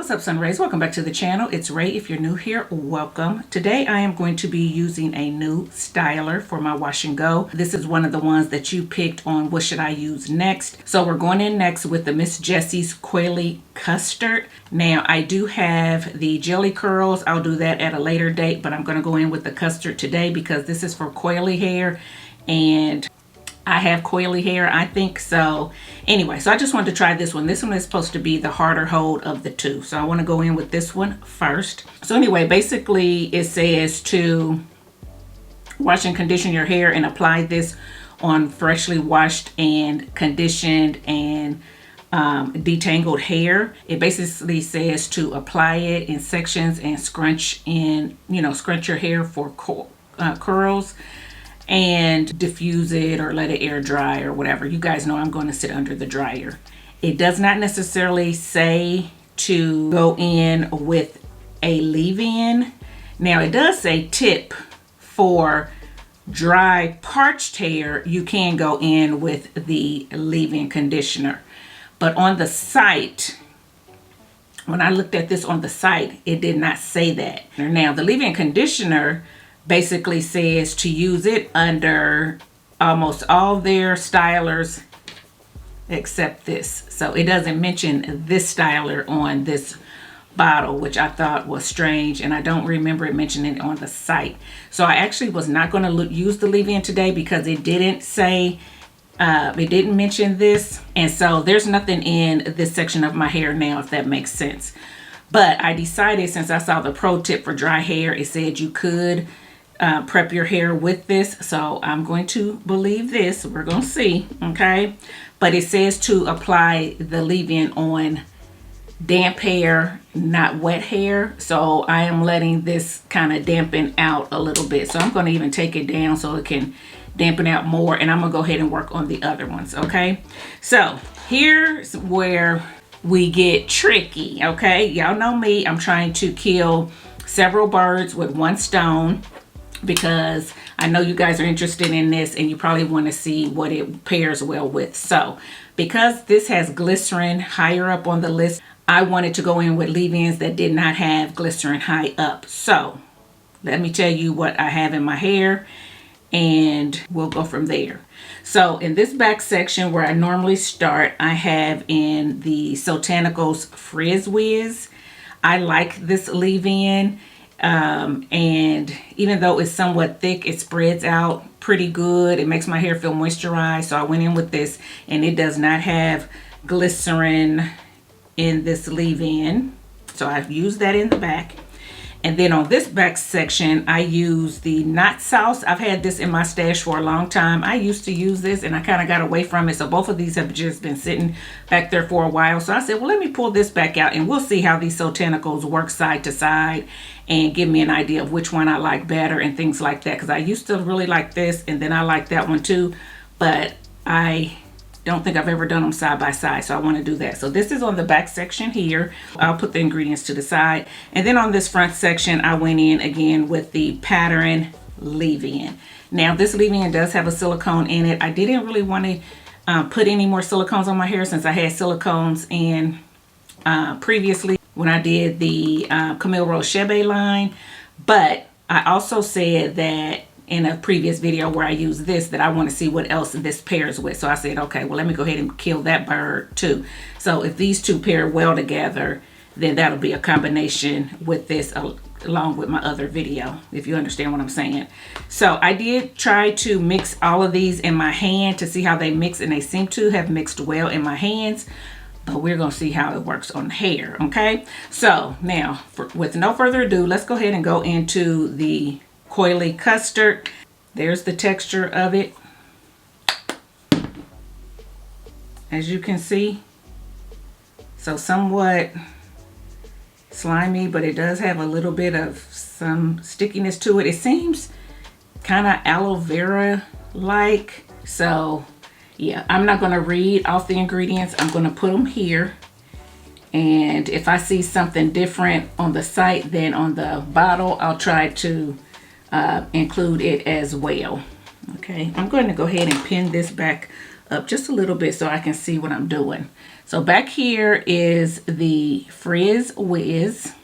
What's up, Sun Rays? Welcome back to the channel. It's Ray. If you're new here, welcome. Today I am going to be using a new styler for my wash and go. This is one of the ones that you picked on what should I use next. So we're going in next with the Miss Jessie's COILY Custard. Now I do have the jelly curls. I'll do that at a later date, but I'm going to go in with the custard today because this is for coily hair and I have coily hair, I think. So anyway, so I just wanted to try this one. This one is supposed to be the harder hold of the two. So I want to go in with this one first. So anyway, basically it says to wash and condition your hair and apply this on freshly washed and conditioned and detangled hair. It basically says to apply it in sections and scrunch your hair for curls, and diffuse it or let it air dry or whatever. You guys know I'm going to sit under the dryer. It does not necessarily say to go in with a leave-in. Now it does say tip for dry parched hair, you can go in with the leave-in conditioner. But on the site, when I looked at this on the site, it did not say that. Now the leave-in conditioner basically says to use it under almost all their stylers except this. So it doesn't mention this styler on this bottle, which I thought was strange, and I don't remember it mentioning it on the site. So I actually was not going to use the leave-in today because it didn't say, it didn't mention this, and so there's nothing in this section of my hair now, if that makes sense. But I decided, since I saw the pro tip for dry hair, it said you could prep your hair with this, so I'm going to believe this. We're going to see, okay? But it says to apply the leave-in on damp hair, not wet hair. So I am letting this kind of dampen out a little bit. So I'm going to even take it down so it can dampen out more, and I'm going to go ahead and work on the other ones, okay? So here's where we get tricky, okay? Y'all know me. I'm trying to kill several birds with one stone, because I know you guys are interested in this and you probably want to see what it pairs well with. So because this has glycerin higher up on the list, I wanted to go in with leave-ins that did not have glycerin high up. So let me tell you what I have in my hair and we'll go from there. So in this back section where I normally start, I have in the Sotanicals Frizz Whiz. I like this leave-in. And even though it's somewhat thick, it spreads out pretty good. It makes my hair feel moisturized. So I went in with this, and it does not have glycerin in this leave-in. So I've used that in the back. And then on this back section, I use the Not Sauce. I've had this in my stash for a long time. I used to use this and I kind of got away from it. So both of these have just been sitting back there for a while. So I said, well, let me pull this back out and we'll see how these Sotanicals work side to side and give me an idea of which one I like better and things like that. Because I used to really like this, and then I like that one too. But I don't think I've ever done them side by side, so I want to do that. So this is on the back section here. I'll put the ingredients to the side. And then on this front section, I went in again with the Pattern leave-in. Now this leave-in does have a silicone in it. I didn't really want to put any more silicones on my hair since I had silicones in previously when I did the Camille Rochebe line. But I also said that in a previous video where I used this, that I want to see what else this pairs with. So I said, okay, well, let me go ahead and kill that bird too. So if these two pair well together, then that'll be a combination with this along with my other video, if you understand what I'm saying. So I did try to mix all of these in my hand to see how they mix, and they seem to have mixed well in my hands. But we're going to see how it works on hair, okay? So now, with no further ado, let's go ahead and go into the COILY Custard. There's the texture of it. As you can see, so somewhat slimy, but it does have a little bit of some stickiness to it. It seems kind of aloe vera like. So yeah, I'm not going to read off the ingredients. I'm going to put them here. And if I see something different on the site than on the bottle, I'll try to include it as well. Okay, I'm going to go ahead and pin this back up just a little bit so I can see what I'm doing. So back here is the Frizz Whiz.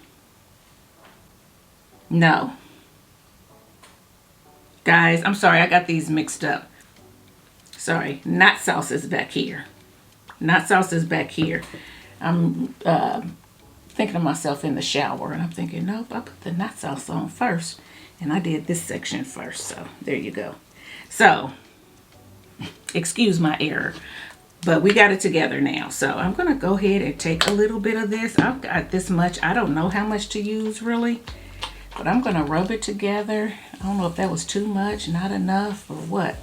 No. Guys, I'm sorry, I got these mixed up. Sorry, Not Sauce is back here. Not Sauce is back here. I'm thinking of myself in the shower, and I'm thinking, nope, I put the Not Sauce on first, and I did this section first, so there you go. So, excuse my error, but we got it together now. So I'm gonna go ahead and take a little bit of this. I've got this much. I don't know how much to use really, but I'm gonna rub it together. I don't know if that was too much, not enough, or what.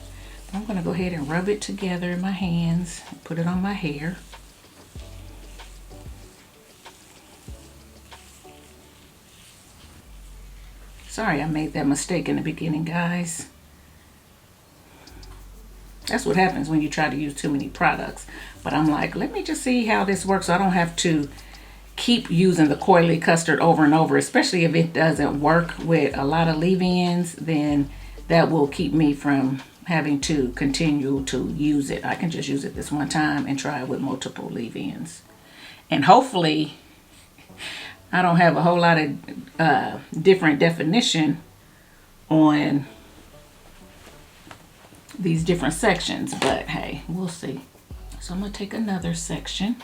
I'm gonna go ahead and rub it together in my hands, put it on my hair. Sorry I made that mistake in the beginning, guys. That's what happens when you try to use too many products. But I'm like, let me just see how this works so I don't have to keep using the Coily Custard over and over, especially if it doesn't work with a lot of leave-ins, then that will keep me from having to continue to use it. I can just use it this one time and try it with multiple leave-ins. And hopefully I don't have a whole lot of different definition on these different sections, but hey, we'll see. So I'm gonna take another section.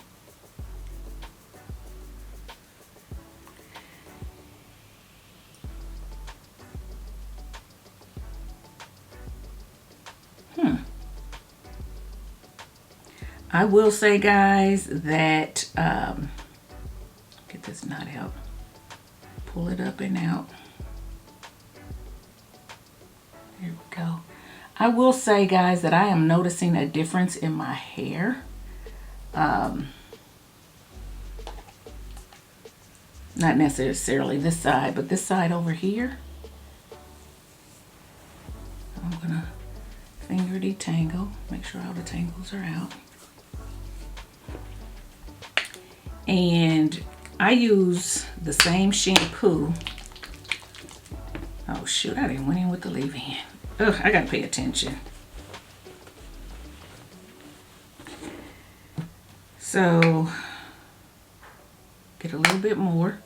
I will say, guys, that get this knot out, pull it up and out. There we go. I will say, guys, that I am noticing a difference in my hair. Not necessarily this side, but this side over here. I'm gonna finger detangle, make sure all the tangles are out. And I use the same shampoo. Oh shoot, I didn't went in with the leave-in. Ugh, I gotta pay attention. So, get a little bit more.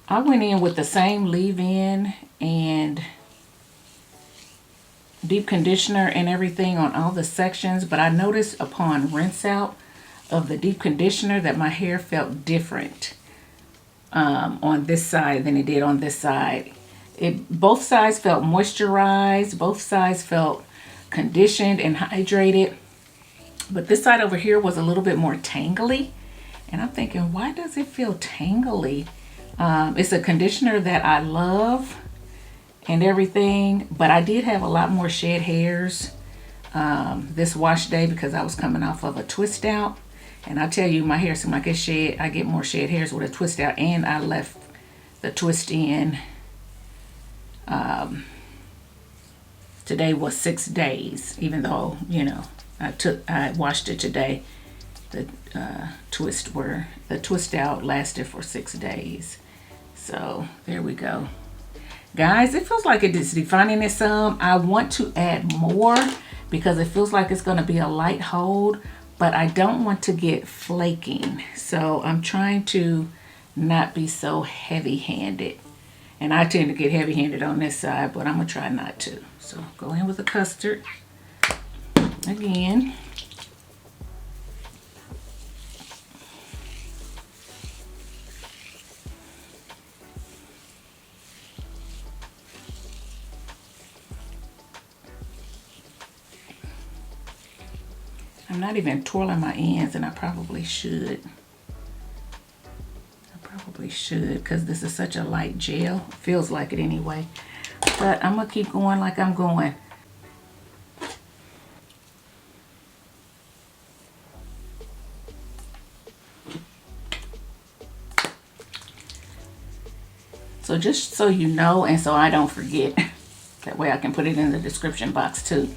I went in with the same leave-in and deep conditioner and everything on all the sections, but I noticed upon rinse out of the deep conditioner that my hair felt different on this side than it did on this side. Both sides felt moisturized, both sides felt conditioned and hydrated, but this side over here was a little bit more tangly, and I'm thinking, why does it feel tangly? It's a conditioner that I love and everything, but I did have a lot more shed hairs this wash day because I was coming off of a twist out. And I tell you, my hair seems like it's shed. I get more shed hairs with a twist out, and I left the twist in. Today was 6 days, even though, you know, I washed it today. The twist out lasted for 6 days. So there we go. Guys, it feels like it is defining it some. I want to add more because it feels like it's going to be a light hold, but I don't want to get flaking. So I'm trying to not be so heavy-handed. And I tend to get heavy-handed on this side, but I'm going to try not to. So go in with the custard again. I'm not even twirling my ends, and I probably should. Because this is such a light gel. Feels like it anyway. But I'm going to keep going like I'm going. So just so you know, and so I don't forget, that way I can put it in the description box too.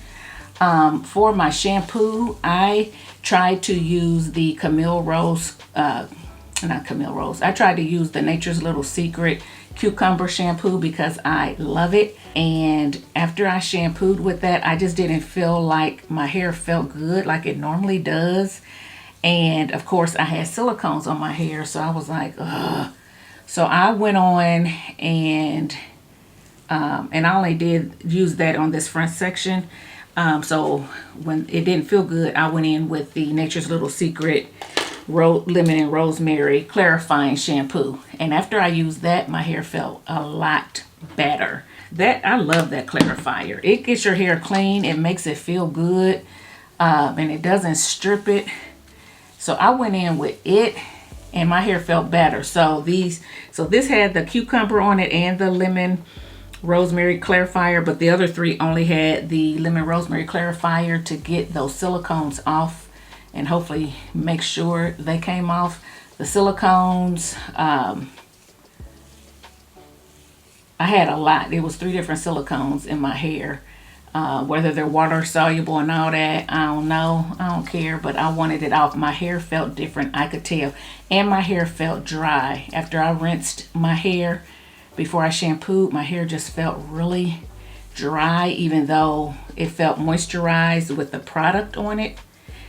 For my shampoo, I tried to use the Camille Rose, not Camille Rose. I tried to use the Nature's Little Secret cucumber shampoo because I love it. And after I shampooed with that, I just didn't feel like my hair felt good like it normally does. And of course I had silicones on my hair, so I was like, ugh. So I went on and I only did use that on this front section. So when it didn't feel good, I went in with the Nature's Little Secret lemon and rosemary clarifying shampoo. And after I used that, my hair felt a lot better. I love that clarifier. It gets your hair clean. It makes it feel good. And it doesn't strip it. So I went in with it and my hair felt better. So this had the cucumber on it and the lemon rosemary clarifier, but the other three only had the lemon rosemary clarifier to get those silicones off and hopefully make sure they came off. The silicones, I had a lot. It was 3 different silicones in my hair. Whether they're water soluble and all that, I don't know. I don't care, but I wanted it off. My hair felt different, I could tell. And my hair felt dry. After I rinsed my hair, before I shampooed, my hair just felt really dry, even though it felt moisturized with the product on it.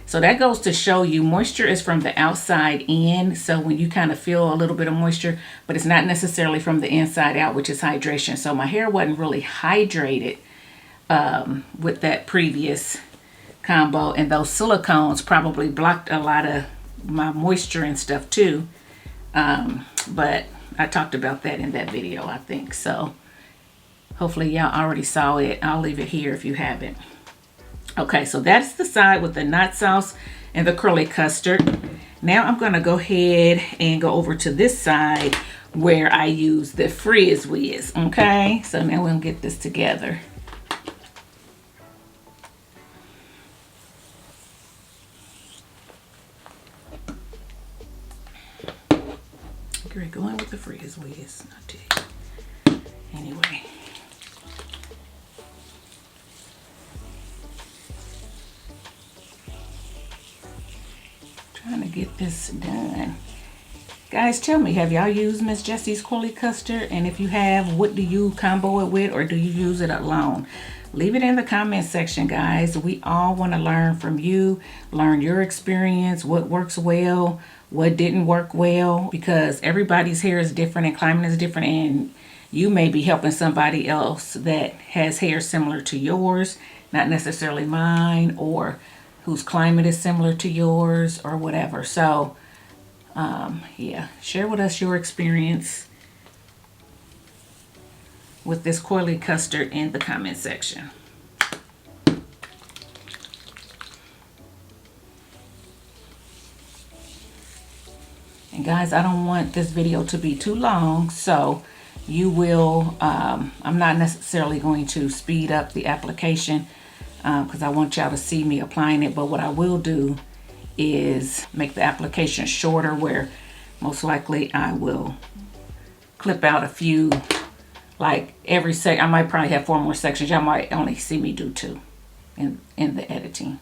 So that goes to show you moisture is from the outside in. So when you kind of feel a little bit of moisture, but it's not necessarily from the inside out, which is hydration. So my hair wasn't really hydrated with that previous combo, and those silicones probably blocked a lot of my moisture and stuff too. But I talked about that in that video, I think. So hopefully y'all already saw it. I'll leave it here if you haven't. Okay, so that's the side with the nut sauce and the curly custard. Now I'm going to go ahead and go over to this side where I use the Frizz Whiz. Okay, so now we'll get this together. Great, going with the Frizz Whiz. I'll tell you. Anyway. Trying to get this done. Guys, tell me, have y'all used Miss Jessie's COILY Custard? And if you have, what do you combo it with, or do you use it alone? Leave it in the comment section, guys. We all want to learn from you, learn your experience, what works well, what didn't work well, because everybody's hair is different and climate is different, and you may be helping somebody else that has hair similar to yours, not necessarily mine, or whose climate is similar to yours or whatever. So yeah, share with us your experience with this COILY Custard in the comment section. And guys, I don't want this video to be too long, so you will, I'm not necessarily going to speed up the application because I want y'all to see me applying it. But what I will do is make the application shorter, where most likely I will clip out a few, like every I might probably have 4 more sections. Y'all might only see me do 2 in the editing.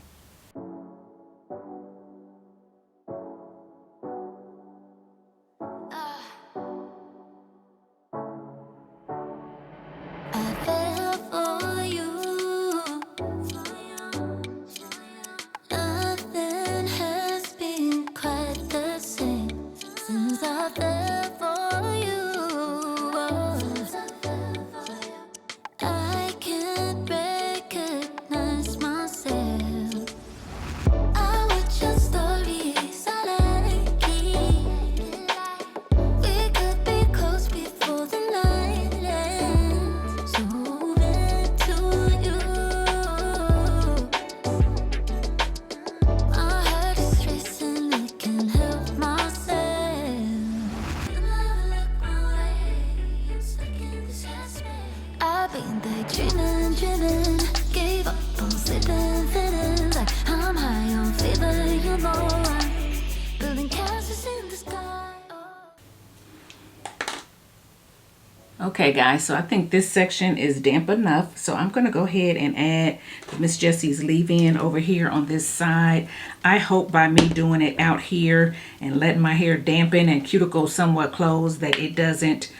Okay guys, so I think this section is damp enough, so I'm going to go ahead and add Miss Jessie's leave-in over here on this side. I hope by me doing it out here and letting my hair dampen and cuticles somewhat closed that it doesn't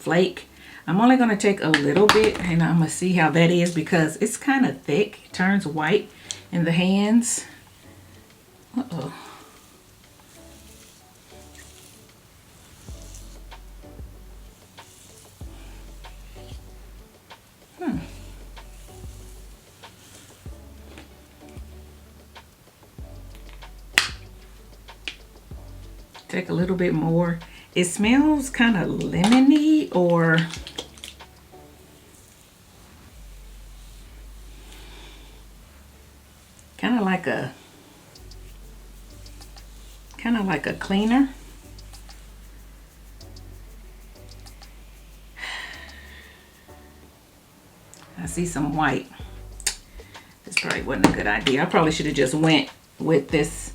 flake. I'm only going to take a little bit, and I'm going to see how that is because it's kind of thick. It turns white in the hands. Uh-oh. Take a little bit more. It smells kind of lemony, or kind of like a cleaner. I see some white. This probably wasn't a good idea. I probably should have just went with this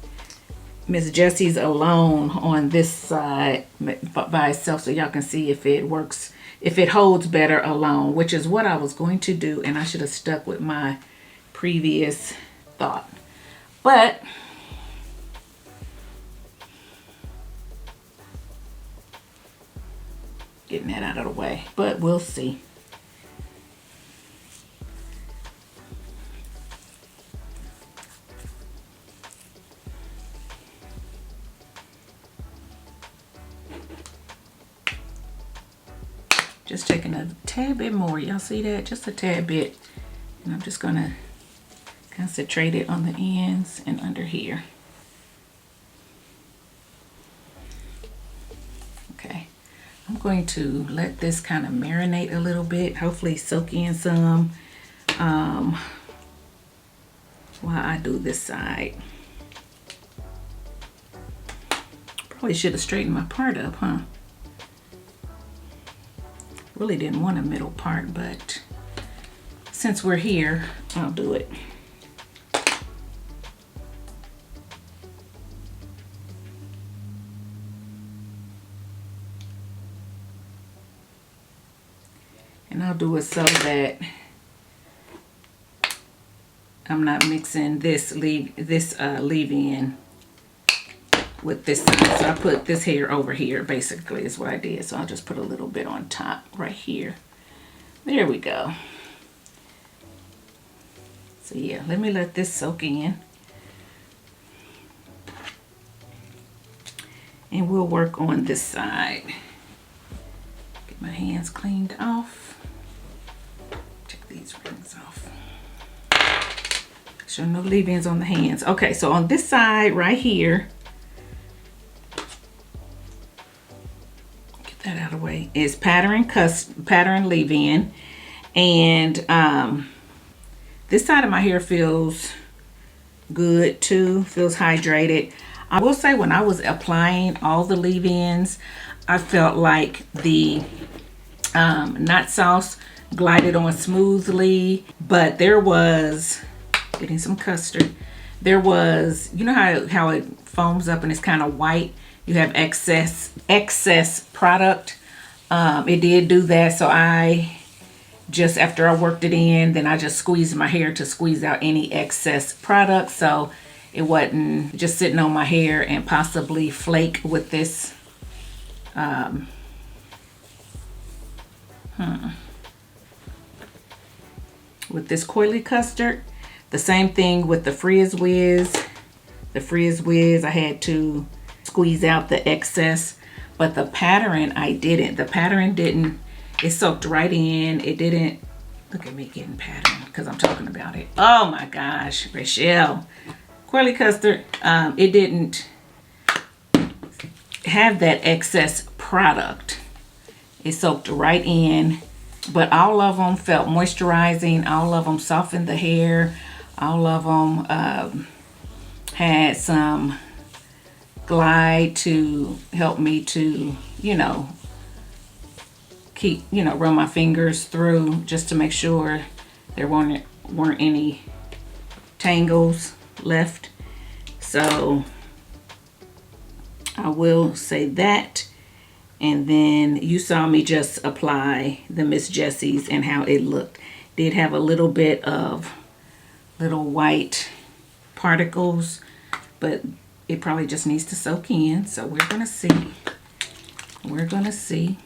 Miss Jessie's alone on this side by itself, so y'all can see if it works, if it holds better alone, which is what I was going to do, and I should have stuck with my previous thought. But getting that out of the way, but we'll see. Just taking a tad bit more. Y'all see that? Just a tad bit. And I'm just gonna concentrate it on the ends and under here. Okay. I'm going to let this kind of marinate a little bit. Hopefully soak in some while I do this side. Probably should have straightened my part up, huh? Really didn't want a middle part, but since we're here, I'll do it. And I'll do it so that I'm not mixing this leave-in with this side. So I put this hair over here, basically, is what I did. So I'll just put a little bit on top right here. There we go. So yeah, let me let this soak in. And we'll work on this side. Get my hands cleaned off. Check these rings off. Sure, no leave-ins on the hands. Okay, so on this side right here, that out of the way, is pattern leave-in, and this side of my hair feels good too, feels hydrated. I will say when I was applying all the leave-ins, I felt like the knot sauce glided on smoothly, but there was, getting some custard, there was, you know how it foams up and it's kind of white? You have excess product. It did do that, so I just, after I worked it in, then I just squeezed my hair to squeeze out any excess product, so it wasn't just sitting on my hair and possibly flake with this with this Coily Custard. The same thing with the Frizz Whiz. The Frizz Whiz, I had to squeeze out the excess, but the pattern I didn't. The pattern didn't. It soaked right in. It didn't. Look at me getting pattern because I'm talking about it. Oh my gosh, Rachelle. Coily Custard, it didn't have that excess product. It soaked right in, but all of them felt moisturizing. All of them softened the hair. All of them had some glide to help me to, you know, keep, you know, run my fingers through just to make sure there weren't any tangles left. So I will say that. And then you saw me just apply the Miss Jessie's and how it looked. Did have a little bit of little white particles, but it probably just needs to soak in. So we're gonna see. We're gonna see.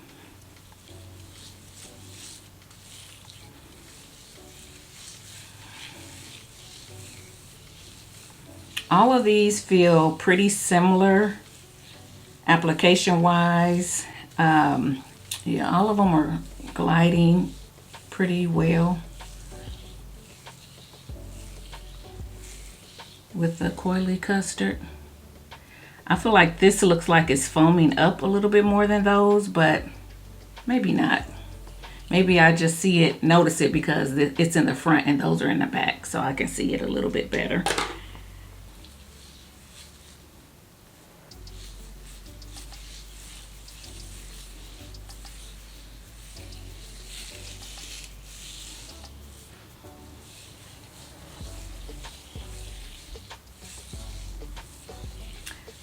All of these feel pretty similar application wise. Yeah, all of them are gliding pretty well with the Coily Custard. I feel like this looks like it's foaming up a little bit more than those, but maybe not. Maybe I just notice it because it's in the front and those are in the back, so I can see it a little bit better.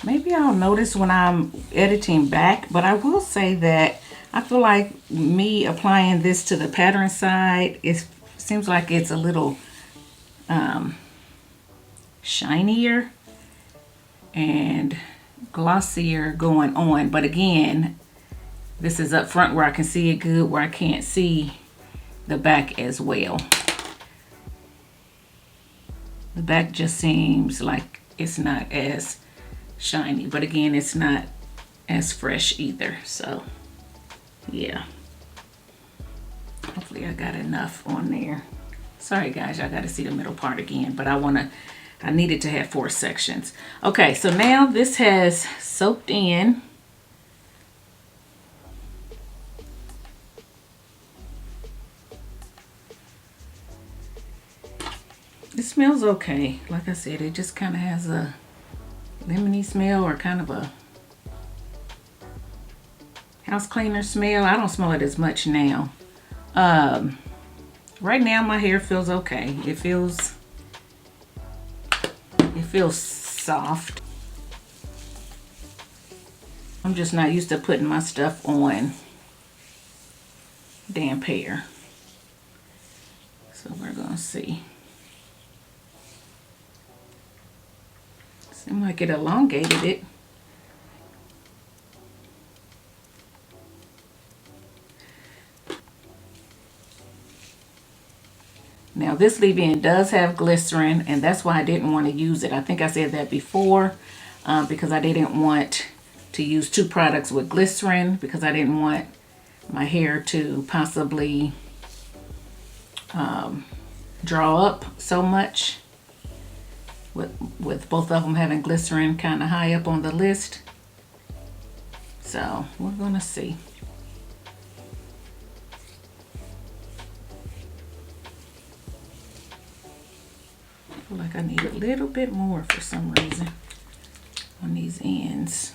Maybe I'll notice when I'm editing back, but I will say that I feel like me applying this to the pattern side, it seems like it's a little shinier and glossier going on. But again, this is up front where I can see it good, where I can't see the back as well. The back just seems like it's not as shiny, but again, it's not as fresh either. So yeah, hopefully I got enough on there. Sorry guys, I got to see the middle part again, but I needed to have 4 sections. Okay, so now this has soaked in. It smells okay. Like I said, it just kind of has a lemony smell, or kind of a house cleaner smell. I don't smell it as much now. Right now my hair feels okay. It feels soft. I'm just not used to putting my stuff on damp hair. So we're gonna see. Seemed like it elongated it. Now this leave-in does have glycerin, and that's why I didn't want to use it. I think I said that before, because I didn't want to use 2 products with glycerin, because I didn't want my hair to possibly draw up so much with both of them having glycerin kind of high up on the list. So we're gonna see. I feel like I need a little bit more for some reason on these ends.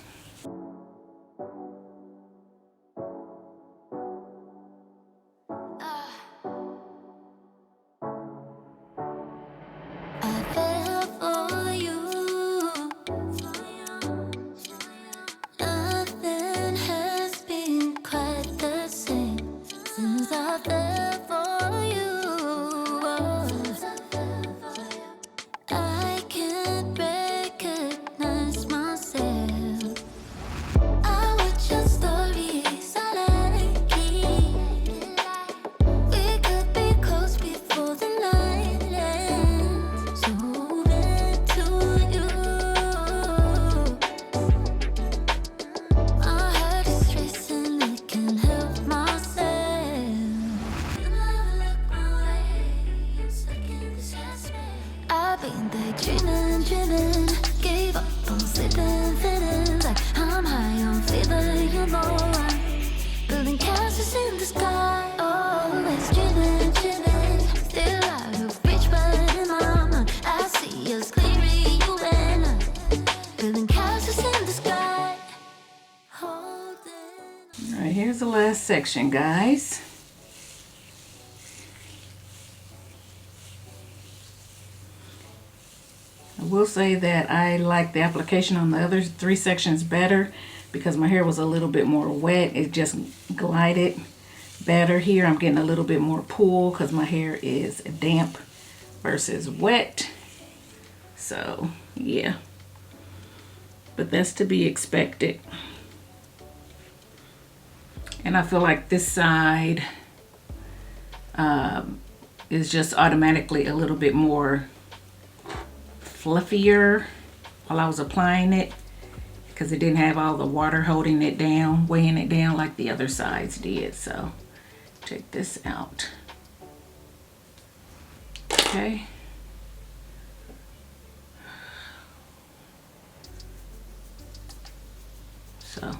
Here's the last section, guys. I will say that I like the application on the other 3 sections better because my hair was a little bit more wet. It just glided better here. I'm getting a little bit more pull because my hair is damp versus wet. So yeah, but that's to be expected. And I feel like this side is just automatically a little bit more fluffier while I was applying it, because it didn't have all the water holding it down, weighing it down like the other sides did. So check this out. Okay. So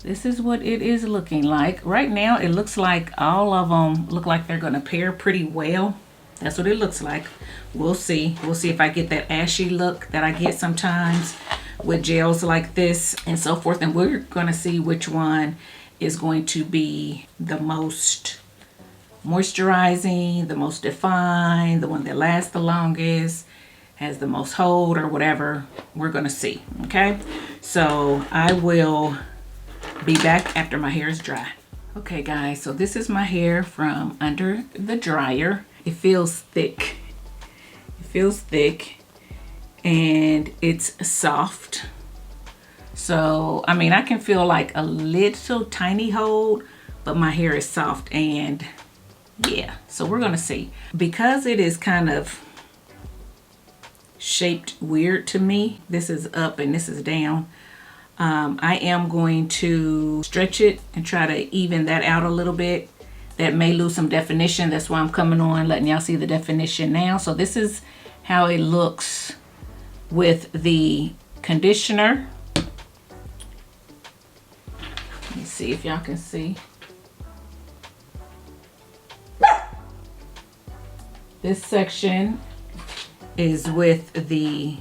this is what it is looking like. Right now it looks like all of them look like they're gonna pair pretty well. That's what it looks like. We'll see. We'll see if I get that ashy look that I get sometimes with gels like this and so forth. And we're gonna see which one is going to be the most moisturizing, the most defined, the one that lasts the longest, has the most hold or whatever. We're gonna see, okay? So I will be back after my hair is dry. Okay guys, so this is my hair from under the dryer. It feels thick. It feels thick and it's soft. So, I mean, I can feel like a little tiny hold, but my hair is soft and yeah, so we're gonna see. Because it is kind of shaped weird to me, this is up and this is down, I am going to stretch it and try to even that out a little bit. That may lose some definition. That's why I'm coming on letting y'all see the definition now. So this is how it looks with the conditioner. Let me see if y'all can see. This section is with the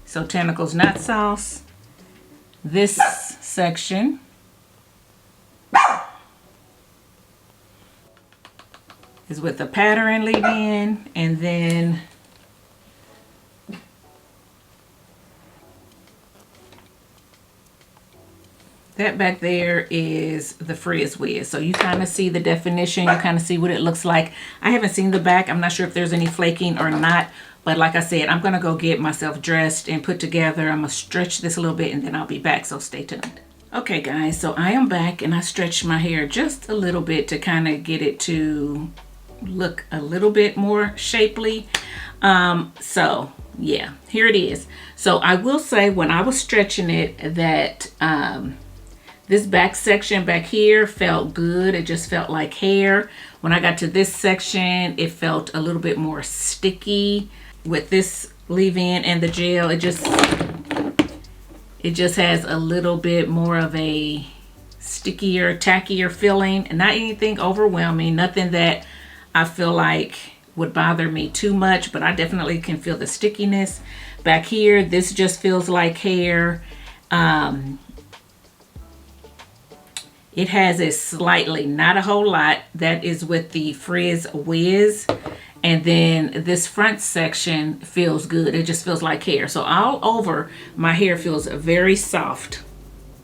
Sotanicals Nut Sauce. This section is with the pattern leave-in, and then that back there is the Frizz Wiz. So you kind of see the definition, you kind of see what it looks like. I haven't seen the back. I'm not sure if there's any flaking or not, but like I said, I'm gonna go get myself dressed and put together. I'm gonna stretch this a little bit and then I'll be back, so stay tuned. Okay guys, so I am back and I stretched my hair just a little bit to kind of get it to look a little bit more shapely. So yeah, here it is. So I will say when I was stretching it that this back section back here felt good. It just felt like hair. When I got to this section, it felt a little bit more sticky. With this leave-in and the gel, it just has a little bit more of a stickier, tackier feeling, and not anything overwhelming, nothing that I feel like would bother me too much, but I definitely can feel the stickiness. Back here, this just feels like hair. It has a slightly, not a whole lot, that is with the Frizz Wiz. And then this front section feels good. It just feels like hair. So all over, my hair feels very soft,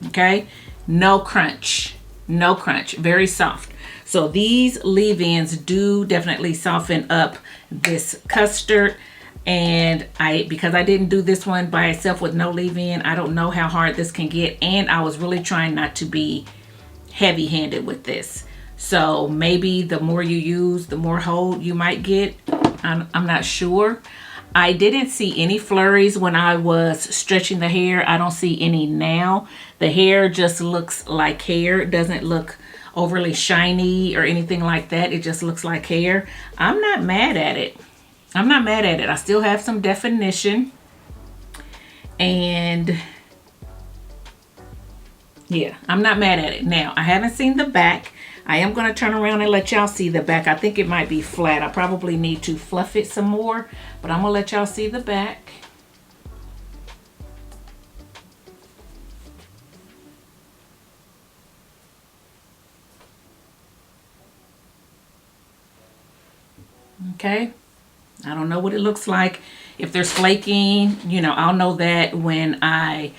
okay? No crunch, no crunch, very soft. So these leave-ins do definitely soften up this custard. And because I didn't do this one by itself with no leave-in, I don't know how hard this can get. And I was really trying not to be heavy-handed with this. So maybe the more you use, the more hold you might get. I'm not sure. I didn't see any flurries when I was stretching the hair. I don't see any now. The hair just looks like hair. It doesn't look overly shiny or anything like that. It just looks like hair. I'm not mad at it. I'm not mad at it. I still have some definition. And yeah, I'm not mad at it. Now, I haven't seen the back. I am going to turn around and let y'all see the back. I think it might be flat. I probably need to fluff it some more, but I'm going to let y'all see the back. Okay. I don't know what it looks like. If there's flaking, you know, I'll know that when I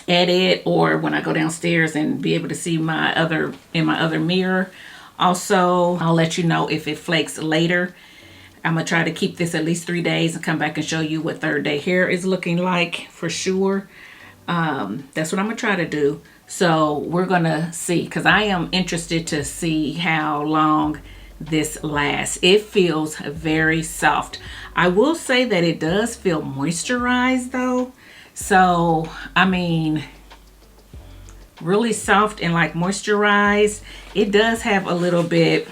edit or when I go downstairs and be able to see my other mirror. Also, I'll let you know if it flakes later. I'm gonna try to keep this at least 3 days and come back and show you what third day hair is looking like for sure. That's what I'm gonna try to do. So we're gonna see, because I am interested to see how long this lasts. It feels very soft. I will say that it does feel moisturized though. So, I mean, really soft and like moisturized. It does have a little bit,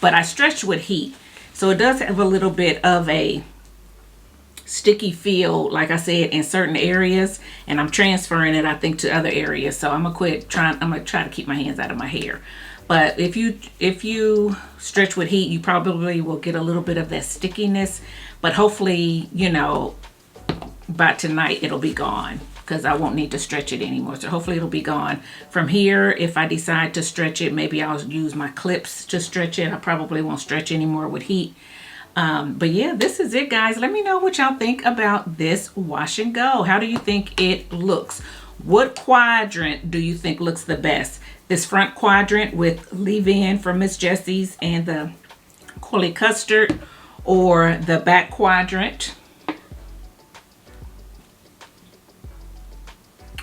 but I stretch with heat. So it does have a little bit of a sticky feel, like I said, in certain areas, and I'm transferring it, I think, to other areas. So I'm gonna try to keep my hands out of my hair. But if you stretch with heat, you probably will get a little bit of that stickiness, but hopefully, you know, by tonight it'll be gone, because I won't need to stretch it anymore. So hopefully it'll be gone. From here, if I decide to stretch it, maybe I'll use my clips to stretch it. I probably won't stretch anymore with heat. But yeah, this is it, guys. Let me know what y'all think about this wash and go. How do you think it looks? What quadrant do you think looks the best? This front quadrant with leave-in from Miss Jessie's and the COILY Custard, or the back quadrant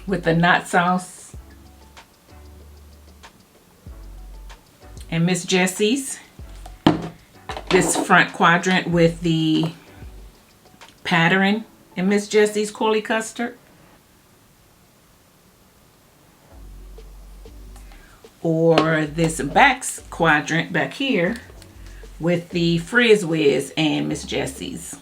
with the Not Sauce and Miss Jessie's? This front quadrant with the pattern and Miss Jessie's COILY Custard? Or this back quadrant back here with the Frizz Whiz and Miss Jessie's?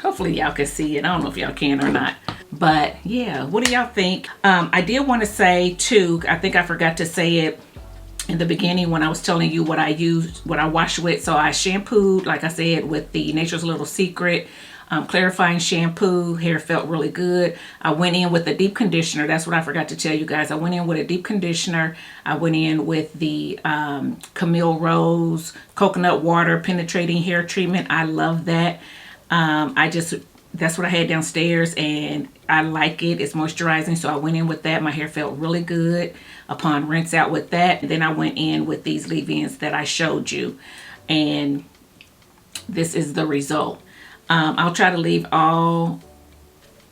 Hopefully y'all can see it. I don't know if y'all can or not. But yeah, what do y'all think? I did want to say too, I think I forgot to say it in the beginning when I was telling you what I used, what I wash with. So I shampooed, like I said, with the Nature's Little Secret clarifying shampoo. Hair felt really good. I went in with a deep conditioner. That's what I forgot to tell you guys. I went in with a deep conditioner. I went in with the Camille Rose coconut water penetrating hair treatment. I love that. That's what I had downstairs, and I like it. It's moisturizing, so I went in with that. My hair felt really good upon rinse out with that. And then I went in with these leave-ins that I showed you, and this is the result. I'll try to leave all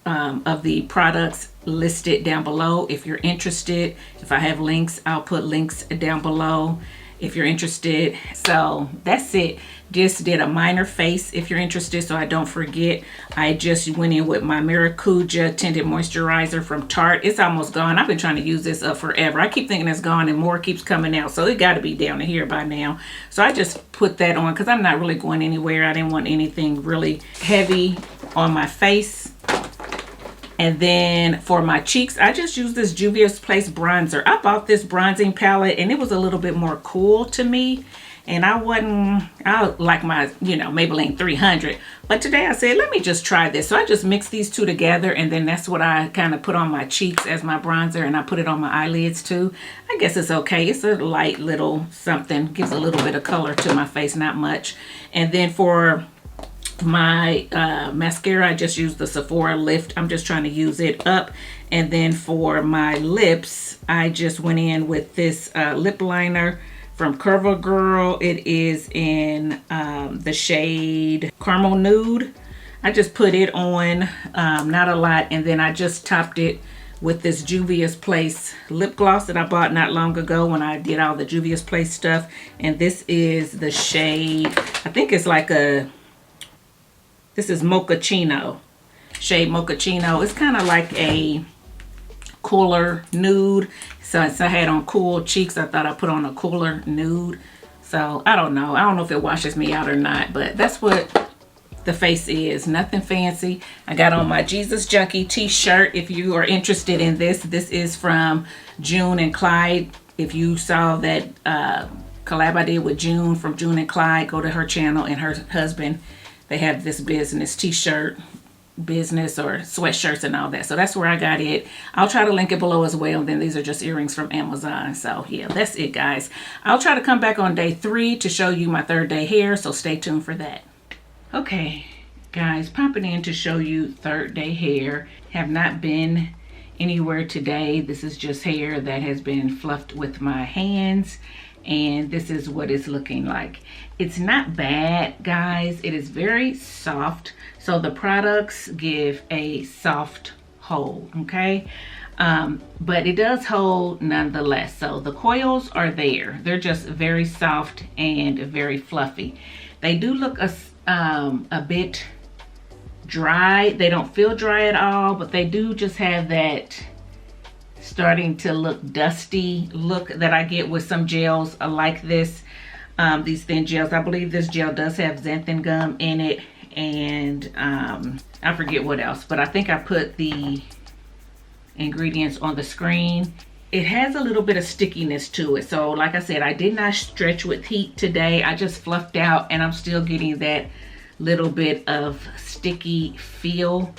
of the products listed down below if you're interested. If I have links, I'll put links down below if you're interested. So that's it. Just did a minor face if you're interested, so I don't forget. I just went in with my Maracuja Tinted Moisturizer from Tarte. It's almost gone. I've been trying to use this up forever. I keep thinking it's gone and more keeps coming out, so it got to be down to here by now. So I just put that on because I'm not really going anywhere. I didn't want anything really heavy on my face. And then for my cheeks, I just used this Juvia's Place bronzer. I bought this bronzing palette and it was a little bit more cool to me. And I like my, you know, Maybelline 300. But today I said, let me just try this. So I just mixed these two together, and then that's what I kind of put on my cheeks as my bronzer, and I put it on my eyelids too. I guess it's okay. It's a light little something. Gives a little bit of color to my face, not much. And then for my mascara, I just used the Sephora Lift. I'm just trying to use it up. And then for my lips, I just went in with this lip liner from CoverGirl. It is in the shade Caramel Nude. I just put it on, not a lot, and then I just topped it with this Juvia's Place lip gloss that I bought not long ago when I did all the Juvia's Place stuff. And this is the shade, I think it's like this is Mochaccino, shade Mochaccino. It's kind of like a cooler nude. So since I had on cool cheeks, I thought I'd put on a cooler nude. So I don't know. I don't know if it washes me out or not, but that's what the face is. Nothing fancy. I got on my Jesus Junkie t-shirt. If you are interested in this, this is from June and Clyde. If you saw that collab I did with June from June and Clyde, go to her channel, and her husband, they have this business t-shirt business or sweatshirts and all that. So that's where I got it. I'll try to link it below as well. And then these are just earrings from Amazon. So yeah, that's it, guys. I'll try to come back on day 3 to show you my 3rd day hair. So stay tuned for that. Okay, guys, popping in to show you 3rd day hair. Have not been anywhere today. This is just hair that has been fluffed with my hands. And this is what it's looking like. It's not bad, guys. It is very soft. So the products give a soft hold, okay? but it does hold nonetheless. So the coils are there. They're just very soft and very fluffy. They do look a bit dry. They don't feel dry at all, but they do just have that starting to look dusty look that I get with some gels like this. These thin gels. I believe this gel does have xanthan gum in it, and I forget what else, but I think I put the ingredients on the screen. It has a little bit of stickiness to it. So like I said, I did not stretch with heat today. I just fluffed out, and I'm still getting that little bit of sticky feel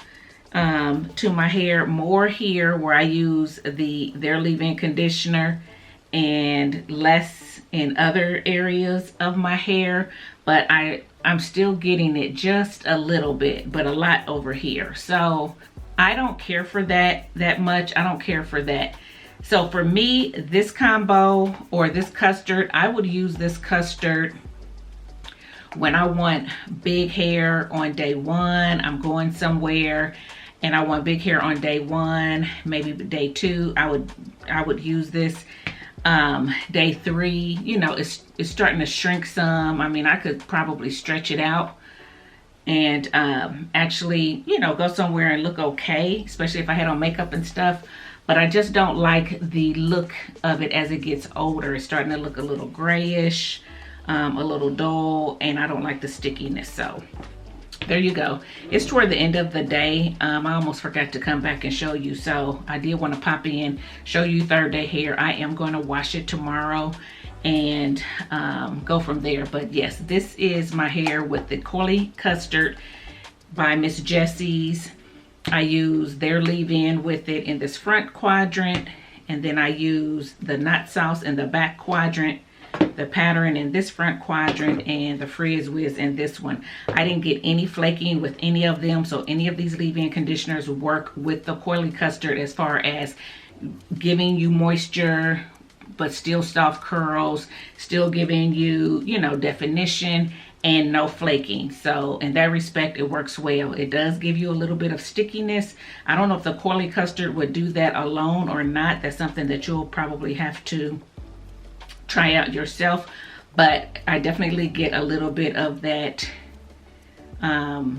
to my hair. More here where I use their leave-in conditioner, and less in other areas of my hair, but I'm still getting it just a little bit, but a lot over here. So I don't care for that much. I don't care for that. So for me, this combo or this custard, I would use this custard when I want big hair on day one. I'm going somewhere and I want big hair on day one, maybe day two. I would use this. Day three, you know, it's starting to shrink some. I mean, I could probably stretch it out and actually, you know, go somewhere and look okay, especially if I had on makeup and stuff. But I just don't like the look of it as it gets older. It's starting to look a little grayish, a little dull, and I don't like the stickiness. So there you go. It's toward the end of the day. I almost forgot to come back and show you, so I did want to pop in, show you third day hair. I am going to wash it tomorrow and go from there. But yes, this is my hair with the COILY Custard by Miss Jessie's. I use their leave-in with it in this front quadrant, and then I use the Not Sauce in the back quadrant, the pattern in this front quadrant, and the Frizz Whiz in this one. I didn't get any flaking with any of them, so any of these leave-in conditioners work with the COILY Custard as far as giving you moisture but still soft curls, still giving you, you know, definition and no flaking. So in that respect, it works well. It does give you a little bit of stickiness. I don't know if the COILY Custard would do that alone or not. That's something that you'll probably have to try out yourself, but I definitely get a little bit of that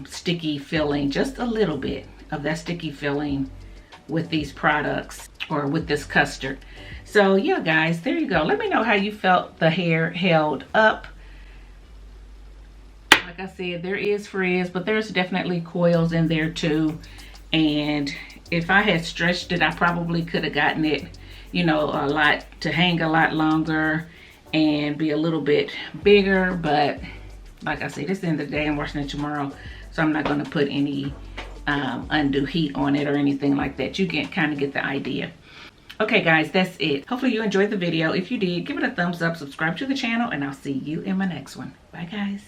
sticky feeling, just a little bit of that sticky feeling with these products or with this custard. So yeah, guys, there you go. Let me know how you felt the hair held up. Like I said, there is frizz, but there's definitely coils in there too. And if I had stretched it, I probably could have gotten it, you know, a lot to hang a lot longer and be a little bit bigger. But like I said, it's the end of the day. I'm washing it tomorrow, so I'm not going to put any undue heat on it or anything like that. You can kind of get the idea. Okay guys, that's it. Hopefully you enjoyed the video. If you did, give it a thumbs up, subscribe to the channel, and I'll see you in my next one. Bye guys.